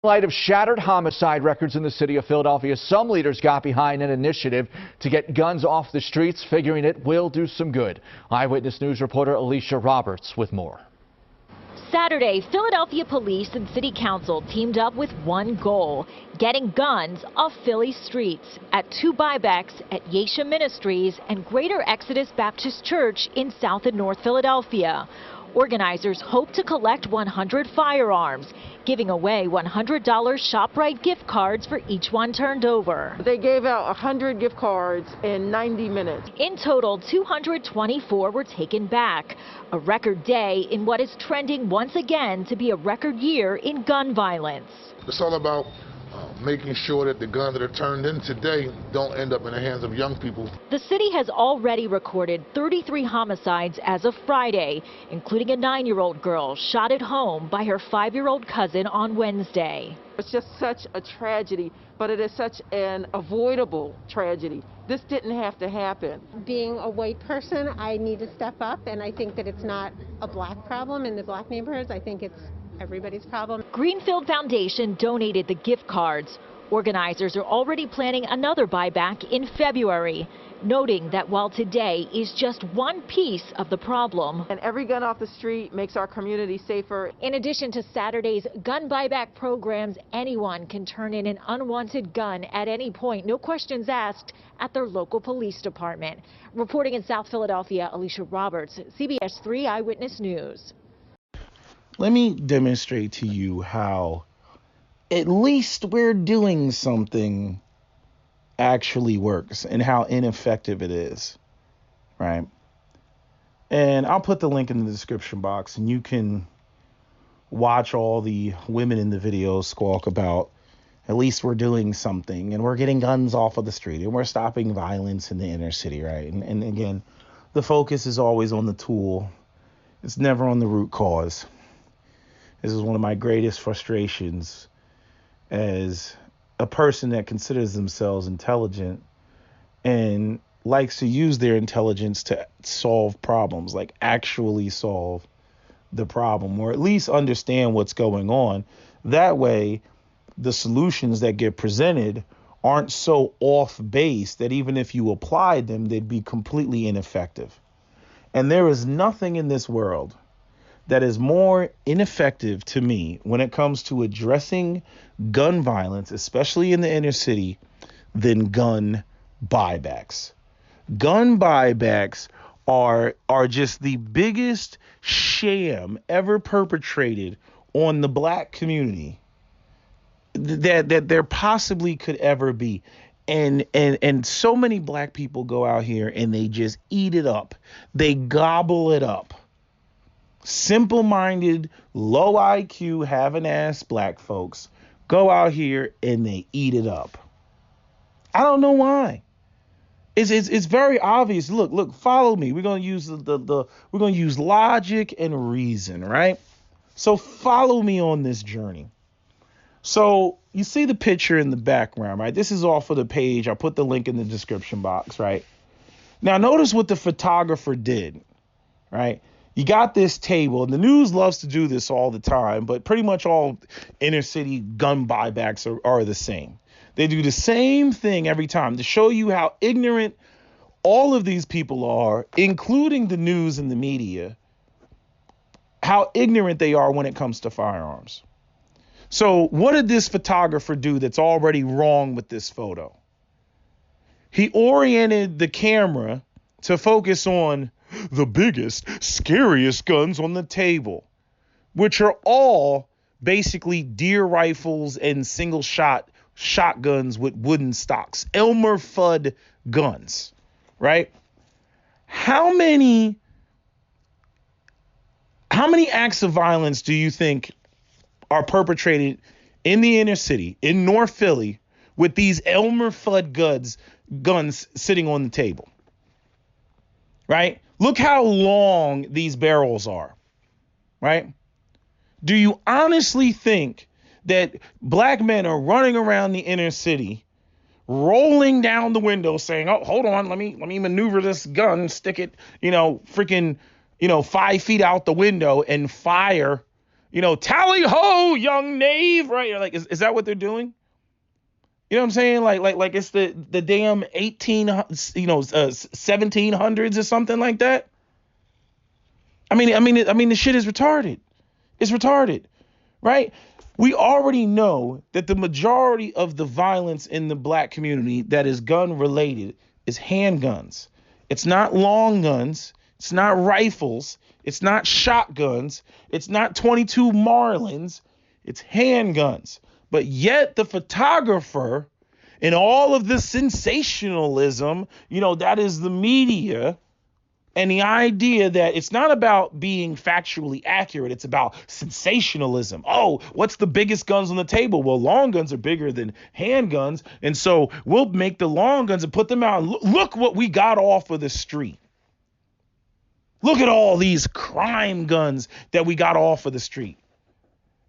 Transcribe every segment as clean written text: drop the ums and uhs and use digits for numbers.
In light of shattered homicide records in the city of Philadelphia, some leaders got behind an initiative to get guns off the streets, figuring it will do some good. Eyewitness News reporter Alicia Roberts with more. Saturday, Philadelphia police and city council teamed up with one goal: getting guns off Philly streets at two buybacks at Yesha Ministries and Greater Exodus Baptist Church in South and North Philadelphia. Organizers hope to collect 100 firearms, giving away $100 ShopRite gift cards for each one turned over. They gave out 100 gift cards in 90 minutes. In total, 224 were taken back. A record day in what is trending once again to be a record year in gun violence. It's all about making sure that the guns that are turned in today don't end up in the hands of young people. The city has already recorded 33 homicides as of Friday, including a 9-year-old girl shot at home by her 5-year-old cousin on Wednesday. It's just such a tragedy, but it is such an avoidable tragedy. This didn't have to happen. Being a white person, I need to step up, and I think that it's not a black problem in the black neighborhoods. I think it's everybody's problem. Greenfield Foundation donated the gift cards. Organizers are already planning another buyback in February, noting that while today is just one piece of the problem. And every gun off the street makes our community safer. In addition to Saturday's gun buyback programs, anyone can turn in an unwanted gun at any point, no questions asked, at their local police department. Reporting in South Philadelphia, Alicia Roberts, CBS 3 Eyewitness News. Let me demonstrate to you how at least we're doing something actually works and how ineffective it is, right? And I'll put the link in the description box and you can watch all the women in the video squawk about at least we're doing something and we're getting guns off of the street and we're stopping violence in the inner city, right? And again, the focus is always on the tool. It's never on the root cause. This is one of my greatest frustrations as a person that considers themselves intelligent and likes to use their intelligence to solve problems, like actually solve the problem, or at least understand what's going on. That way, the solutions that get presented aren't so off base that even if you applied them, they'd be completely ineffective. And there is nothing in this world that is more ineffective to me when it comes to addressing gun violence, especially in the inner city, than gun buybacks. Gun buybacks are just the biggest sham ever perpetrated on the black community that there possibly could ever be. And so many black people go out here and they just eat it up. They gobble it up. Simple-minded, low IQ, having-ass black folks go out here and they eat it up. I don't know why. It's very obvious. Look, follow me. We're gonna use we're gonna use logic and reason, right? So follow me on this journey. So you see the picture in the background, right? This is off of the page. I put the link in the description box, right? Now notice what the photographer did, right? You got this table, and the news loves to do this all the time, but pretty much all inner city gun buybacks are the same. They do the same thing every time to show you how ignorant all of these people are, including the news and the media, how ignorant they are when it comes to firearms. So what did this photographer do that's already wrong with this photo? He oriented the camera to focus on the biggest, scariest guns on the table, which are all basically deer rifles and single shot shotguns with wooden stocks, Elmer Fudd guns, right? How many acts of violence do you think are perpetrated in the inner city, in North Philly, with these Elmer Fudd guns sitting on the table, right? Look how long these barrels are, right? Do you honestly think that black men are running around the inner city, rolling down the window saying, oh, hold on, let me maneuver this gun, stick it, 5 feet out the window and fire Tally ho, young knave, right? Like, is that what they're doing? You know what I'm saying? Like it's the damn 1700s or something like that. I mean, the shit is retarded. It's retarded, right? We already know that the majority of the violence in the black community that is gun related is handguns. It's not long guns. It's not rifles. It's not shotguns. It's not 22 Marlins. It's handguns. But yet the photographer and all of the sensationalism, that is the media, and the idea that it's not about being factually accurate. It's about sensationalism. Oh, what's the biggest guns on the table? Well, long guns are bigger than handguns. And so we'll make the long guns and put them out. Look what we got off of the street. Look at all these crime guns that we got off of the street.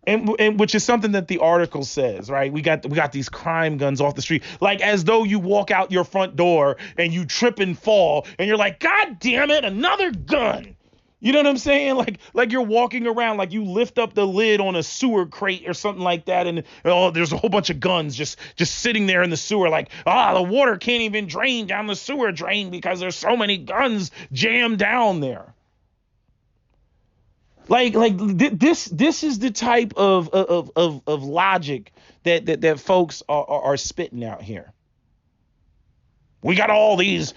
And which is something that the article says, right? We got these crime guns off the street, like as though you walk out your front door and you trip and fall and you're like, God damn it, another gun. You know what I'm saying? Like you're walking around, like you lift up the lid on a sewer crate or something like that, and there's a whole bunch of guns just sitting there in the sewer, like, the water can't even drain down the sewer drain because there's so many guns jammed down there. Like this is the type of logic that folks are spitting out here. We got all these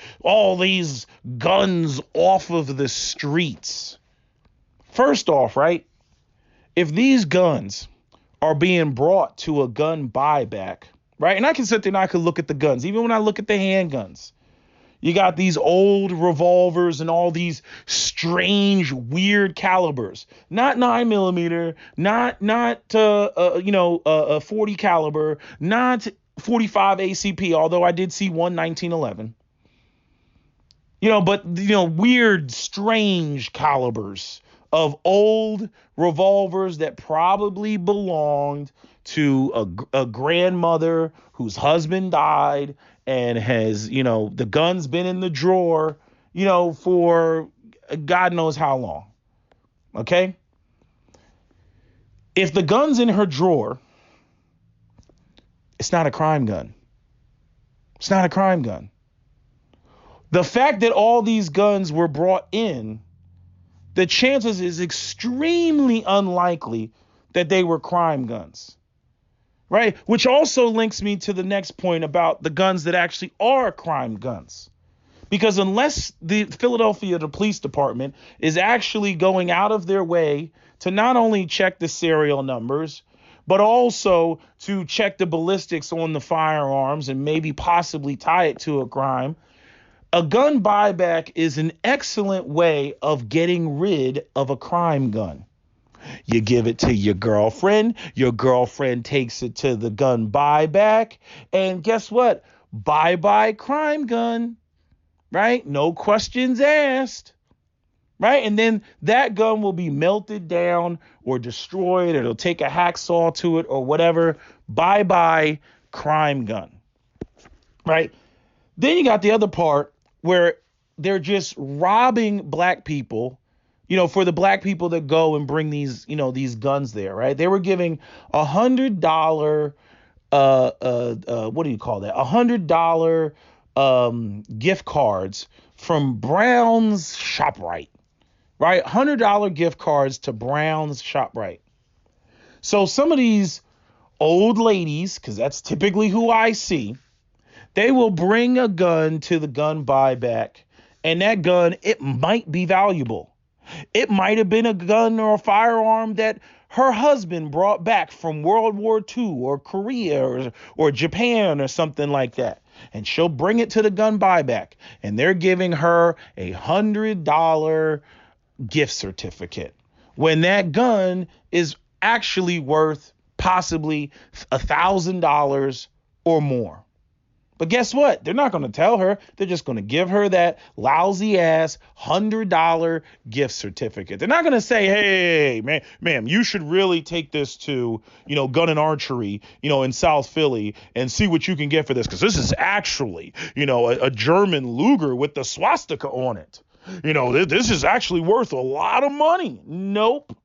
guns off of the streets. First off, right? If these guns are being brought to a gun buyback, right? And I can sit there and I can look at the guns, even when I look at the handguns. You got these old revolvers and all these strange, weird calibers. Not 9mm, not 40 caliber, not 45 ACP, although I did see one 1911. But weird, strange calibers of old revolvers that probably belonged to a grandmother whose husband died and has, the gun's been in the drawer, for God knows how long. Okay? If the gun's in her drawer, it's not a crime gun. It's not a crime gun. The fact that all these guns were brought in, the chances is extremely unlikely that they were crime guns. Right? Which also links me to the next point about the guns that actually are crime guns. Because unless the police department is actually going out of their way to not only check the serial numbers, but also to check the ballistics on the firearms and maybe possibly tie it to a crime, a gun buyback is an excellent way of getting rid of a crime gun. You give it to your girlfriend takes it to the gun buyback, and guess what? Bye-bye crime gun, right? No questions asked, right? And then that gun will be melted down or destroyed, or it'll take a hacksaw to it or whatever. Bye-bye crime gun, right? Then you got the other part where they're just robbing black people. For the black people that go and bring these, these guns there, right? They were giving $100, what do you call that? $100 gift cards from Brown's ShopRite, right? $100 gift cards to Brown's ShopRite. So some of these old ladies, because that's typically who I see, they will bring a gun to the gun buyback, and that gun, it might be valuable. It might have been a gun or a firearm that her husband brought back from World War II or Korea or Japan or something like that. And she'll bring it to the gun buyback, and they're giving her a $100 gift certificate when that gun is actually worth possibly $1,000 or more. But guess what? They're not going to tell her. They're just going to give her that lousy ass $100 gift certificate. They're not going to say, hey, ma'am, you should really take this to, Gun and Archery, in South Philly and see what you can get for this. Because this is actually, a German Luger with the swastika on it. This is actually worth a lot of money. Nope.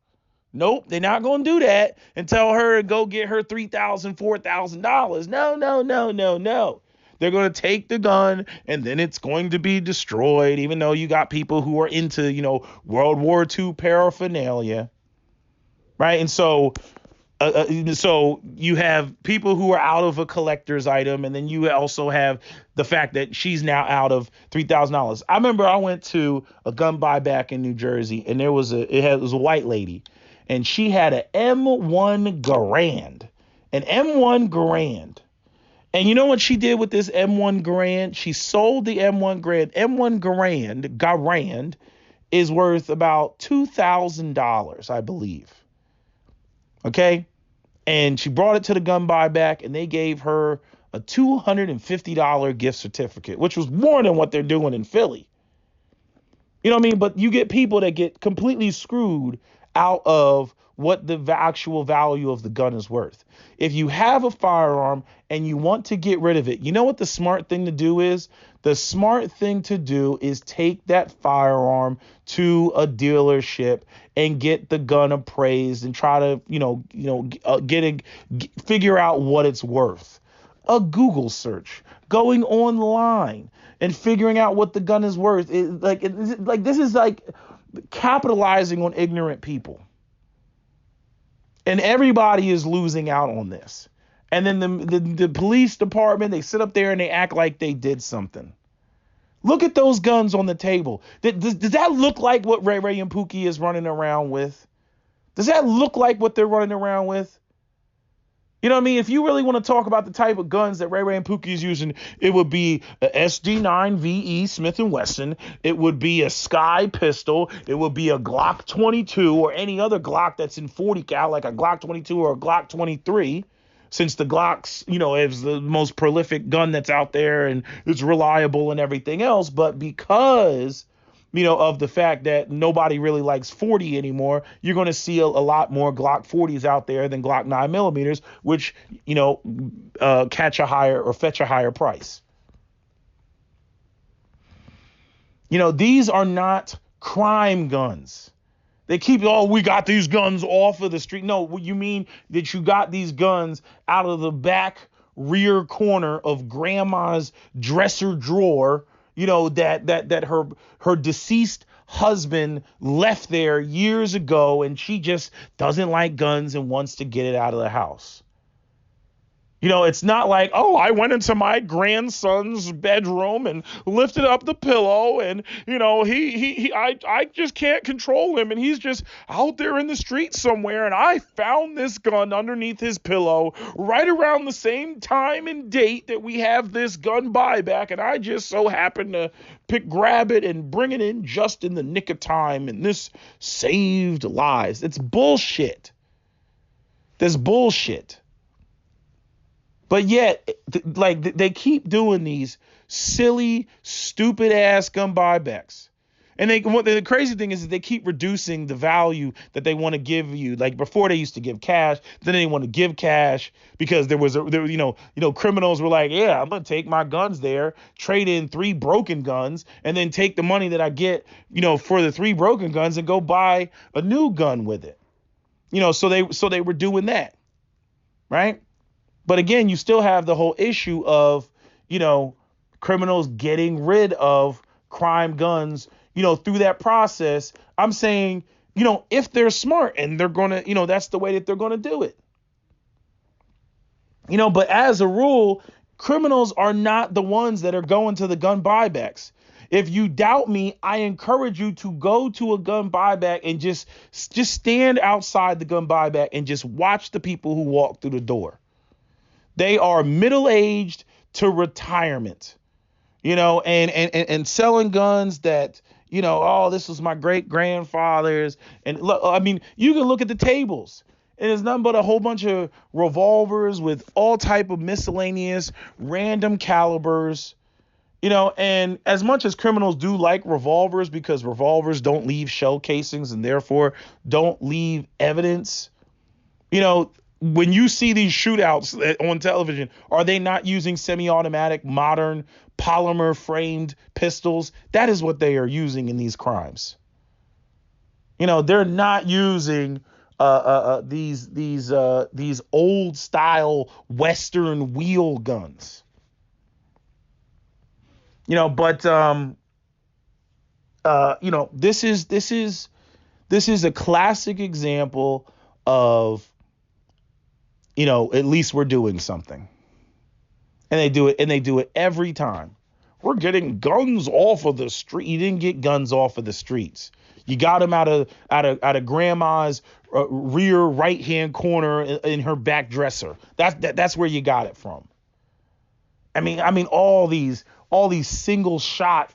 Nope, they're not going to do that and tell her to go get her $3,000, $4,000. No, no, no, no, no. They're going to take the gun and then it's going to be destroyed, even though you got people who are into, World War II paraphernalia. Right. And so you have people who are out of a collector's item, and then you also have the fact that she's now out of $3,000. I remember I went to a gun buyback in New Jersey, and it was a white lady, and she had an M1 Garand, And you know what she did with this M1 Garand? She sold the M1 Garand. M1 Garand is worth about $2,000, I believe. Okay. And she brought it to the gun buyback, and they gave her a $250 gift certificate, which was more than what they're doing in Philly. You know what I mean? But you get people that get completely screwed out of what the actual value of the gun is worth. If you have a firearm and you want to get rid of it, you know what the smart thing to do is? The smart thing to do is take that firearm to a dealership and get the gun appraised and try to, figure out what it's worth. A Google search, going online and figuring out what the gun is worth. This is like capitalizing on ignorant people. And everybody is losing out on this. And then the police department, they sit up there and they act like they did something. Look at those guns on the table. Does that look like what Ray and Pookie is running around with? Does that look like what they're running around with? You know what I mean? If you really want to talk about the type of guns that Ray and Pookie is using, it would be a SD9 VE Smith & Wesson. It would be a Sky pistol. It would be a Glock 22 or any other Glock that's in 40 cal, like a Glock 22 or a Glock 23. Since the Glocks, is the most prolific gun that's out there and it's reliable and everything else. But because, of the fact that nobody really likes 40 anymore, you're going to see a lot more Glock 40s out there than Glock 9mm, which, fetch a higher price. These are not crime guns. They keep, we got these guns off of the street. No, you mean that you got these guns out of the back rear corner of grandma's dresser drawer, that her deceased husband left there years ago, and she just doesn't like guns and wants to get it out of the house. It's not like, I went into my grandson's bedroom and lifted up the pillow and, I just can't control him and he's just out there in the street somewhere and I found this gun underneath his pillow right around the same time and date that we have this gun buyback, and I just so happened to grab it and bring it in just in the nick of time, and this saved lives. It's bullshit. There's bullshit. But yet, they keep doing these silly, stupid ass gun buybacks. And the crazy thing is that they keep reducing the value that they want to give you. Like before they used to give cash, then they want to give cash because criminals were like, yeah, I'm going to take my guns there, trade in 3 broken guns, and then take the money that I get, for the 3 broken guns and go buy a new gun with it. So they were doing that. Right? But again, you still have the whole issue of, criminals getting rid of crime guns, through that process. I'm saying, if they're smart and they're going to, that's the way that they're going to do it. But as a rule, criminals are not the ones that are going to the gun buybacks. If you doubt me, I encourage you to go to a gun buyback and just stand outside the gun buyback and just watch the people who walk through the door. They are middle-aged to retirement, and selling guns that, this was my great grandfather's. And look, you can look at the tables and it's nothing but a whole bunch of revolvers with all type of miscellaneous random calibers, and as much as criminals do like revolvers because revolvers don't leave shell casings and therefore don't leave evidence, when you see these shootouts on television, are they not using semi-automatic, modern, polymer-framed pistols? That is what they are using in these crimes. They're not using these old style Western wheel guns. But this is a classic example of, at least we're doing something. And they do it every time. We're getting guns off of the street. You didn't get guns off of the streets. You got them out of grandma's rear right-hand corner in her back dresser. That's where you got it from. I mean all these single shot,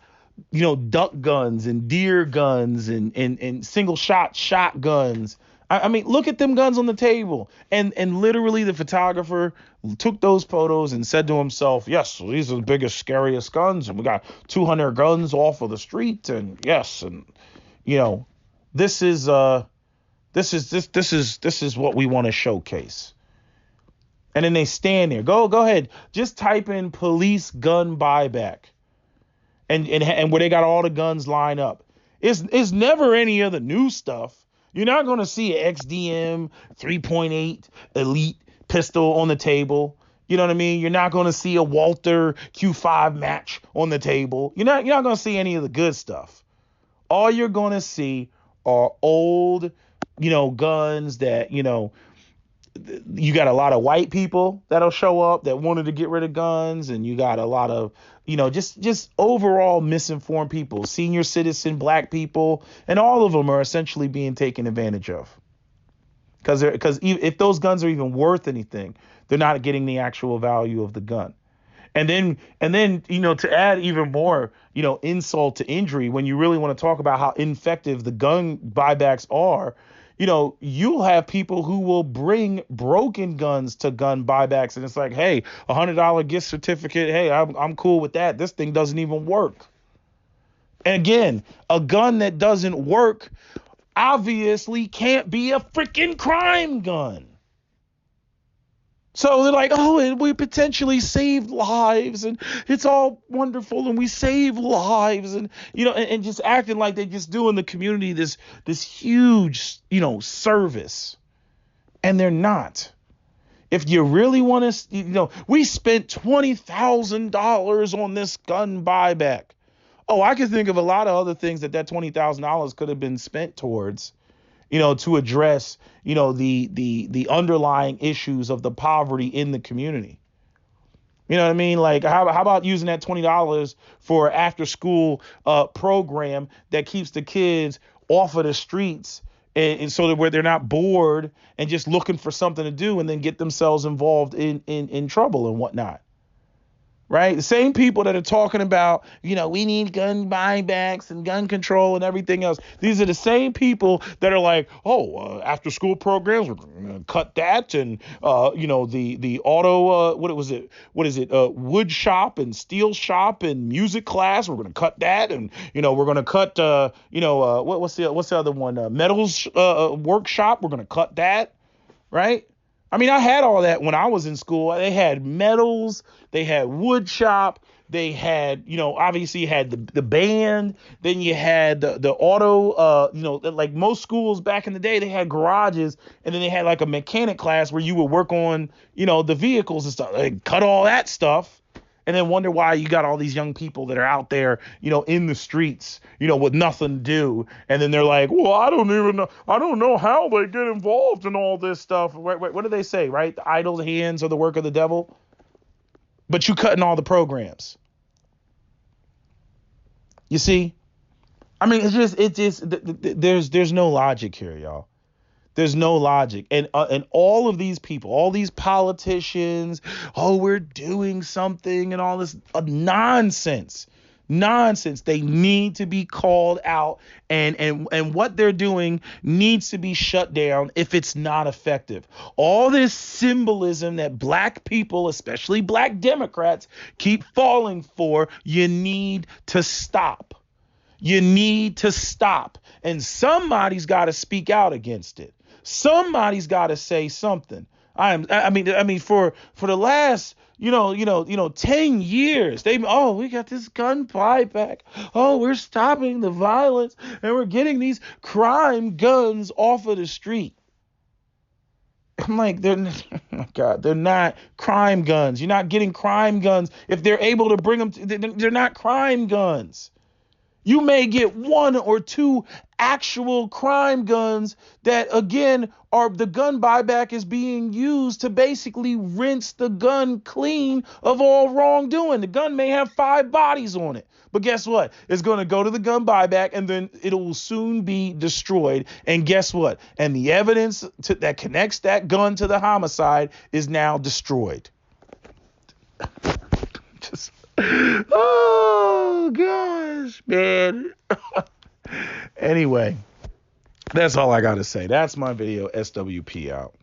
duck guns and deer guns and single shot shotguns. I mean, look at them guns on the table. And literally the photographer took those photos and said to himself, yes, these are the biggest, scariest guns. And we got 200 guns off of the street. And yes. And, this is what we want to showcase. And then they stand there. Go ahead. Just type in police gun buyback. And where they got all the guns lined up. It's never any of the new stuff. You're not going to see an XDM 3.8 Elite pistol on the table. You know what I mean? You're not going to see a Walther Q5 match on the table. You're not going to see any of the good stuff. All you're going to see are old, guns that, you got a lot of white people that'll show up that wanted to get rid of guns. And you got a lot of, just overall misinformed people, senior citizen, black people, and all of them are essentially being taken advantage of. Because if those guns are even worth anything, they're not getting the actual value of the gun. And then, to add even more, insult to injury, when you really want to talk about how ineffective the gun buybacks are, you'll have people who will bring broken guns to gun buybacks. And it's like, hey, $100 gift certificate. Hey, I'm cool with that. This thing doesn't even work. And again, a gun that doesn't work obviously can't be a freaking crime gun. So they're like, oh, and we potentially saved lives and it's all wonderful and we save lives and, and just acting like they're just doing the community this huge, service. And they're not. If you really want to, we spent $20,000 on this gun buyback. Oh, I can think of a lot of other things that $20,000 could have been spent towards. To address, the underlying issues of the poverty in the community. You know what I mean? Like, how about using that $20 for after school program that keeps the kids off of the streets and so that where they're not bored and just looking for something to do and then get themselves involved in trouble and whatnot. Right? The same people that are talking about, we need gun buybacks and gun control and everything else. These are the same people that are like, after school programs, we're going to cut that. And, the auto, what is it? Wood shop and steel shop and music class. We're going to cut that. And, we're going to cut, what's the other one? Metals workshop. We're going to cut that. Right? I mean, I had all that when I was in school. They had metals, they had wood shop, they had, obviously you had the band, then you had the auto, like most schools back in the day, they had garages, and then they had like a mechanic class where you would work on, the vehicles and stuff. They cut all that stuff. And then wonder why you got all these young people that are out there, in the streets, with nothing to do. And then they're like, well, I don't know how they get involved in all this stuff. What do they say, right? The idle hands are the work of the devil. But you cutting all the programs. You see? I mean, there's no logic here, y'all. There's no logic. And all of these people, all these politicians, we're doing something and all this nonsense. They need to be called out and what they're doing needs to be shut down if it's not effective. All this symbolism that black people, especially black Democrats, keep falling for, you need to stop. You need to stop. And somebody's got to speak out against it. Somebody's got to say something. I mean, for the last, 10 years, we got this gun buyback. Oh, we're stopping the violence and we're getting these crime guns off of the street. I'm like, oh my God, they're not crime guns. You're not getting crime guns if they're able to bring them. They're not crime guns. You may get 1 or 2 actual crime guns that, again, are the gun buyback is being used to basically rinse the gun clean of all wrongdoing. The gun may have 5 bodies on it, but guess what? It's going to go to the gun buyback and then it will soon be destroyed. And guess what? And the evidence that connects that gun to the homicide is now destroyed. Just, oh gosh, man. Anyway, that's all I got to say. That's my video. SWP out.